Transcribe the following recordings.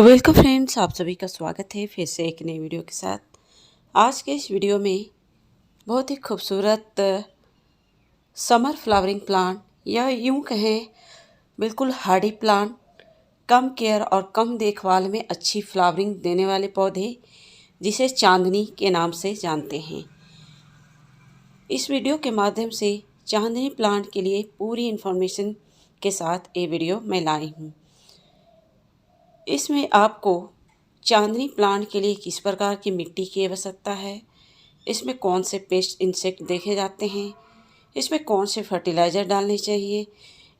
Welcome friends, आप सभी का स्वागत है फिर से एक नई वीडियो के साथ। आज के इस वीडियो में बहुत ही खूबसूरत समर फ्लावरिंग प्लांट या यूं कहें बिल्कुल हार्डी प्लांट, कम केयर और कम देखभाल में अच्छी फ्लावरिंग देने वाले पौधे जिसे चांदनी के नाम से जानते हैं। इस वीडियो के माध्यम से चांदनी प्लांट के लिए पूरी इन्फॉर्मेशन के साथ ये वीडियो मैं लाई हूँ। इसमें आपको चांदनी प्लांट के लिए किस प्रकार की मिट्टी की आवश्यकता है, इसमें कौन से पेस्ट इंसेक्ट देखे जाते हैं, इसमें कौन से फर्टिलाइज़र डालने चाहिए,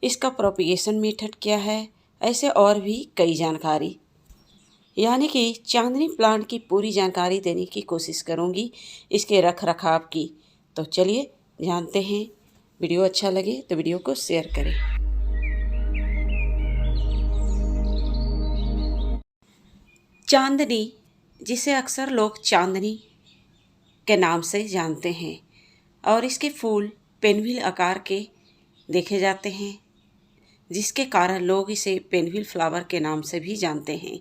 इसका प्रोपिगेशन मेथड क्या है, ऐसे और भी कई जानकारी, यानी कि चांदनी प्लांट की पूरी जानकारी देने की कोशिश करूंगी इसके रख रखाव की। तो चलिए जानते हैं। वीडियो अच्छा लगे तो वीडियो को शेयर करें। चांदनी, जिसे अक्सर लोग चांदनी के नाम से जानते हैं, और इसके फूल पेनव्हील आकार के देखे जाते हैं, जिसके कारण लोग इसे पेनव्हील फ्लावर के नाम से भी जानते हैं।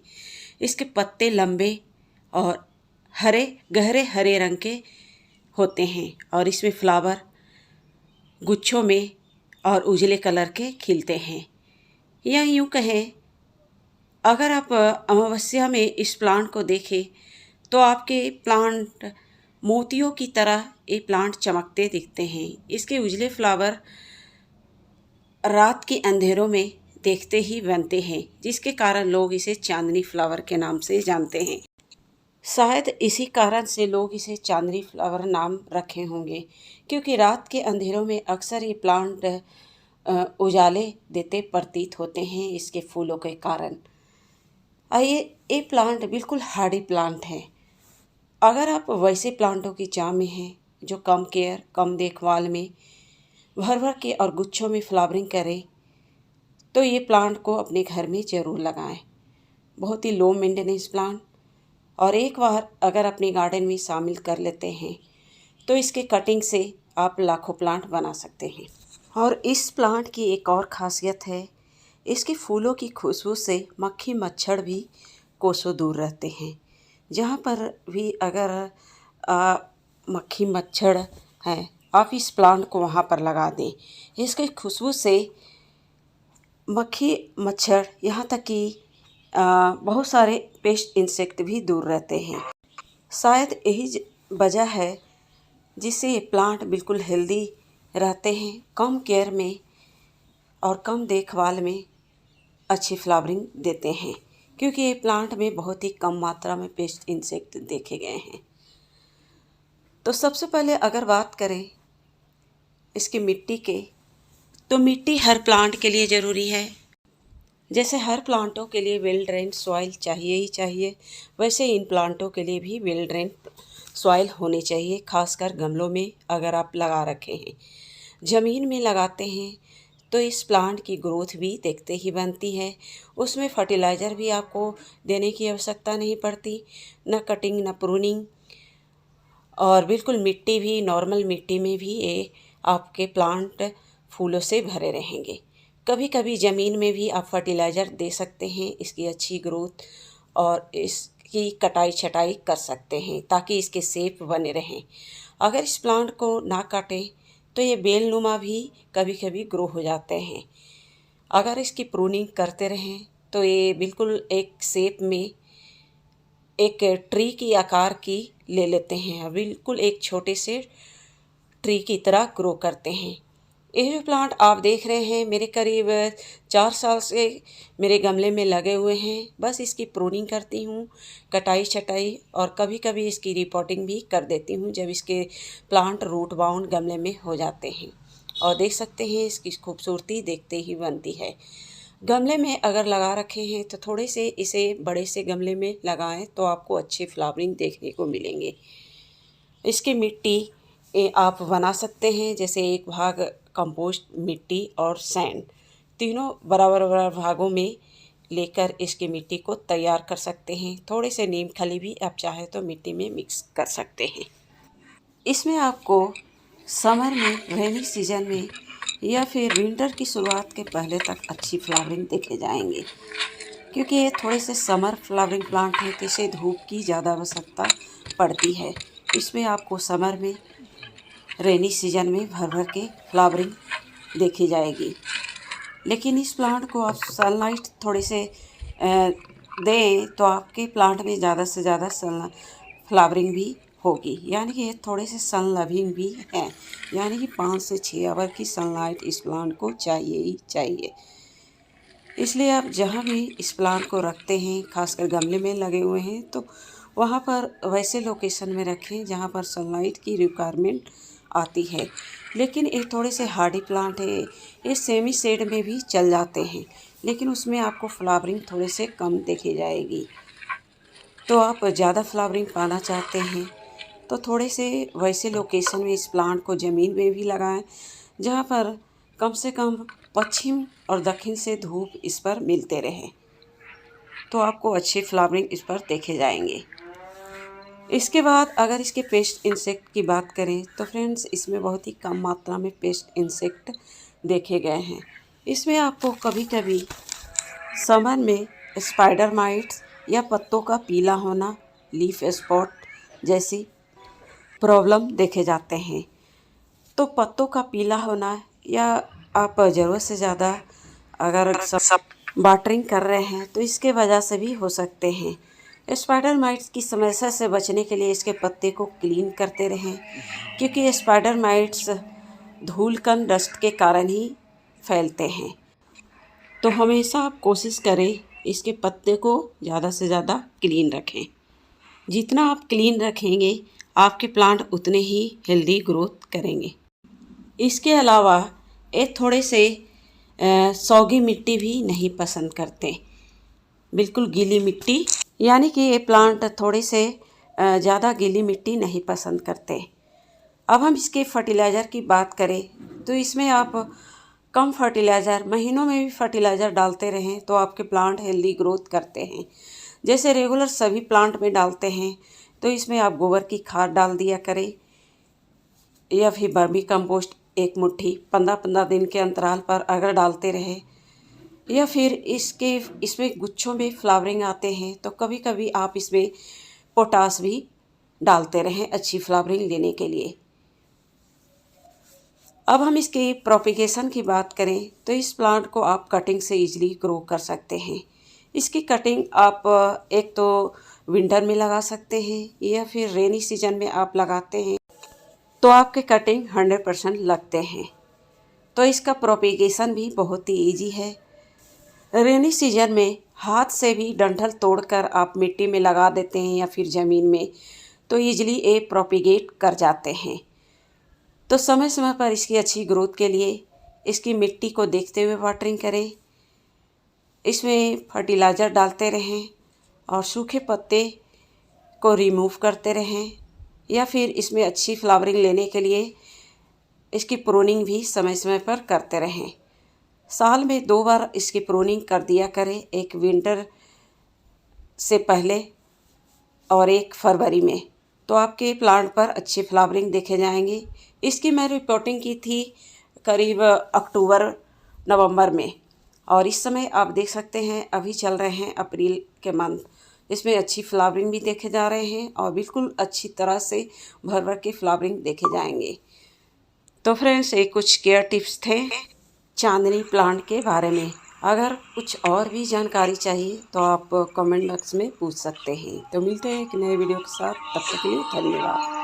इसके पत्ते लंबे और गहरे हरे रंग के होते हैं और इसमें फ्लावर गुच्छों में और उजले कलर के खिलते हैं। या यूँ कहें, अगर आप अमावस्या में इस प्लांट को देखें तो आपके प्लांट मोतियों की तरह ये प्लांट चमकते दिखते हैं। इसके उजले फ्लावर रात के अंधेरों में देखते ही बनते हैं, जिसके कारण लोग इसे चांदनी फ्लावर के नाम से जानते हैं। शायद इसी कारण से लोग इसे चांदनी फ्लावर नाम रखे होंगे, क्योंकि रात के अंधेरों में अक्सर ये प्लांट उजाले देते प्रतीत होते हैं इसके फूलों के कारण। ये प्लांट बिल्कुल हार्डी प्लांट है। अगर आप वैसे प्लांटों की चाह में हैं जो कम केयर, कम देखभाल में भर भर के और गुच्छों में फ्लावरिंग करें, तो ये प्लांट को अपने घर में ज़रूर लगाएं। बहुत ही लो मेंटेनेंस प्लांट, और एक बार अगर अपने गार्डन में शामिल कर लेते हैं तो इसके कटिंग से आप लाखों प्लांट बना सकते हैं। और इस प्लांट की एक और ख़ासियत है, इसके फूलों की खुशबू से मक्खी मच्छर भी कोसों दूर रहते हैं। जहाँ पर भी अगर मक्खी मच्छर हैं, आप इस प्लांट को वहाँ पर लगा दें। इसकी खुशबू से मक्खी मच्छर, यहाँ तक कि बहुत सारे पेस्ट इंसेक्ट भी दूर रहते हैं। शायद यही वजह है जिससे ये प्लांट बिल्कुल हेल्दी रहते हैं, कम केयर में और कम देखभाल में अच्छी फ्लावरिंग देते हैं, क्योंकि ये प्लांट में बहुत ही कम मात्रा में पेस्ट इंसेक्ट देखे गए हैं। तो सबसे पहले अगर बात करें इसकी मिट्टी के, तो मिट्टी हर प्लांट के लिए ज़रूरी है। जैसे हर प्लांटों के लिए वेल ड्रेन सॉइल चाहिए ही चाहिए, वैसे इन प्लांटों के लिए भी वेल ड्रेन सॉइल होनी चाहिए, खासकर गमलों में अगर आप लगा रखे हैं। ज़मीन में लगाते हैं तो इस प्लांट की ग्रोथ भी देखते ही बनती है। उसमें फर्टिलाइज़र भी आपको देने की आवश्यकता नहीं पड़ती, न कटिंग न प्रूनिंग, और बिल्कुल मिट्टी भी नॉर्मल मिट्टी में भी ये आपके प्लांट फूलों से भरे रहेंगे। कभी कभी ज़मीन में भी आप फर्टिलाइज़र दे सकते हैं इसकी अच्छी ग्रोथ, और इसकी कटाई छटाई कर सकते हैं ताकि इसके शेप बने रहें। अगर इस प्लांट को ना काटें तो ये बेलनुमा भी कभी कभी ग्रो हो जाते हैं। अगर इसकी प्रूनिंग करते रहें तो ये बिल्कुल एक शेप में एक ट्री की आकार की ले लेते हैं, बिल्कुल एक छोटे से ट्री की तरह ग्रो करते हैं। ये जो प्लांट आप देख रहे हैं मेरे करीब 4 साल से मेरे गमले में लगे हुए हैं। बस इसकी प्रूनिंग करती हूँ, कटाई छटाई, और कभी कभी इसकी रिपोर्टिंग भी कर देती हूँ जब इसके प्लांट रूट बाउंड गमले में हो जाते हैं। और देख सकते हैं इसकी खूबसूरती देखते ही बनती है। गमले में अगर लगा रखे हैं तो थोड़े से इसे बड़े से गमले में लगाएं तो आपको अच्छे फ्लावरिंग देखने को मिलेंगे। इसकी मिट्टी आप बना सकते हैं, जैसे एक भाग कंपोस्ट मिट्टी और सैंड, तीनों बराबर बराबर भागों में लेकर इसकी मिट्टी को तैयार कर सकते हैं। थोड़े से नीम खली भी आप चाहें तो मिट्टी में मिक्स कर सकते हैं। इसमें आपको समर में, रेनी सीजन में या फिर विंटर की शुरुआत के पहले तक अच्छी फ्लावरिंग देखे जाएंगे। क्योंकि ये थोड़े से समर फ्लावरिंग प्लांट है तो इसे धूप की ज़्यादा आवश्यकता पड़ती है। इसमें आपको समर में, रेनी सीजन में भर भर के फ्लावरिंग देखी जाएगी। लेकिन इस प्लांट को आप सनलाइट थोड़े से दें तो आपके प्लांट में ज़्यादा से ज़्यादा फ्लावरिंग भी होगी। यानी कि ये थोड़े से सन लविंग भी हैं, यानी कि 5 से 6 आवर की सनलाइट इस प्लांट को चाहिए ही चाहिए। इसलिए आप जहाँ भी इस प्लांट को रखते हैं, खासकर गमले में लगे हुए हैं, तो वहाँ पर वैसे लोकेशन में रखें जहाँ पर सनलाइट की रिक्वायरमेंट आती है। लेकिन ये थोड़े से हार्डी प्लांट है, ये सेमी शेड में भी चल जाते हैं, लेकिन उसमें आपको फ्लावरिंग थोड़े से कम देखी जाएगी। तो आप ज़्यादा फ्लावरिंग पाना चाहते हैं तो थोड़े से वैसे लोकेशन में इस प्लांट को ज़मीन में भी लगाएं जहाँ पर कम से कम पश्चिम और दक्षिण से धूप इस पर मिलते रहे, तो आपको अच्छे फ्लावरिंग इस पर देखे जाएंगे। इसके बाद अगर इसके पेस्ट इंसेक्ट की बात करें तो फ्रेंड्स, इसमें बहुत ही कम मात्रा में पेस्ट इंसेक्ट देखे गए हैं। इसमें आपको कभी कभी समर में स्पाइडर माइट्स या पत्तों का पीला होना, लीफ स्पॉट जैसी प्रॉब्लम देखे जाते हैं। तो पत्तों का पीला होना, या आप ज़रूरत से ज़्यादा अगर सब वाटरिंग कर रहे हैं तो इसके वजह से भी हो सकते हैं। स्पाइडर माइट्स की समस्या से बचने के लिए इसके पत्ते को क्लीन करते रहें, क्योंकि स्पाइडर माइट्स धूल कण डस्ट के कारण ही फैलते हैं। तो हमेशा आप कोशिश करें इसके पत्ते को ज़्यादा से ज़्यादा क्लीन रखें। जितना आप क्लीन रखेंगे आपके प्लांट उतने ही हेल्दी ग्रोथ करेंगे। इसके अलावा ये थोड़े से सौगी मिट्टी भी नहीं पसंद करते, बिल्कुल गीली मिट्टी, यानी कि ये प्लांट थोड़े से ज़्यादा गीली मिट्टी नहीं पसंद करते। अब हम इसके फर्टिलाइज़र की बात करें तो इसमें आप कम फर्टिलाइज़र, महीनों में भी फर्टिलाइज़र डालते रहें तो आपके प्लांट हेल्दी ग्रोथ करते हैं। जैसे रेगुलर सभी प्लांट में डालते हैं तो इसमें आप गोबर की खाद डाल दिया करें, या फिर वर्मी कंपोस्ट 1 मुट्ठी 15-15 दिन के अंतराल पर अगर डालते रहे, या फिर इसमें गुच्छों में फ्लावरिंग आते हैं तो कभी कभी आप इसमें पोटास भी डालते रहें अच्छी फ्लावरिंग लेने के लिए। अब हम इसकी प्रोपिगेशन की बात करें तो इस प्लांट को आप कटिंग से इजीली ग्रो कर सकते हैं। इसकी कटिंग आप एक तो विंटर में लगा सकते हैं, या फिर रेनी सीजन में आप लगाते हैं तो आपके कटिंग 100% लगते हैं। तो इसका प्रोपिगेशन भी बहुत ही ईजी है। रेनी सीजन में हाथ से भी डंठल तोड़कर आप मिट्टी में लगा देते हैं या फिर ज़मीन में, तो ईजिली ये प्रोपिगेट कर जाते हैं। तो समय समय पर इसकी अच्छी ग्रोथ के लिए इसकी मिट्टी को देखते हुए वाटरिंग करें, इसमें फर्टिलाइज़र डालते रहें और सूखे पत्ते को रिमूव करते रहें, या फिर इसमें अच्छी फ्लावरिंग लेने के लिए इसकी प्रूनिंग भी समय समय पर करते रहें। साल में 2 बार इसकी प्रूनिंग कर दिया करें, एक विंटर से पहले और एक फरवरी में, तो आपके प्लांट पर अच्छी फ्लावरिंग देखे जाएंगे। इसकी मैं रिपोर्टिंग की थी करीब अक्टूबर नवंबर में, और इस समय आप देख सकते हैं अभी चल रहे हैं अप्रैल के मंथ, इसमें अच्छी फ्लावरिंग भी देखे जा रहे हैं और बिल्कुल अच्छी तरह से भर भर के फ्लावरिंग देखे जाएंगे। तो फ्रेंड्स, ये कुछ केयर टिप्स थे चांदनी प्लांट के बारे में। अगर कुछ और भी जानकारी चाहिए तो आप कमेंट बॉक्स में पूछ सकते हैं। तो मिलते हैं एक नए वीडियो के साथ, तब तक के लिए धन्यवाद।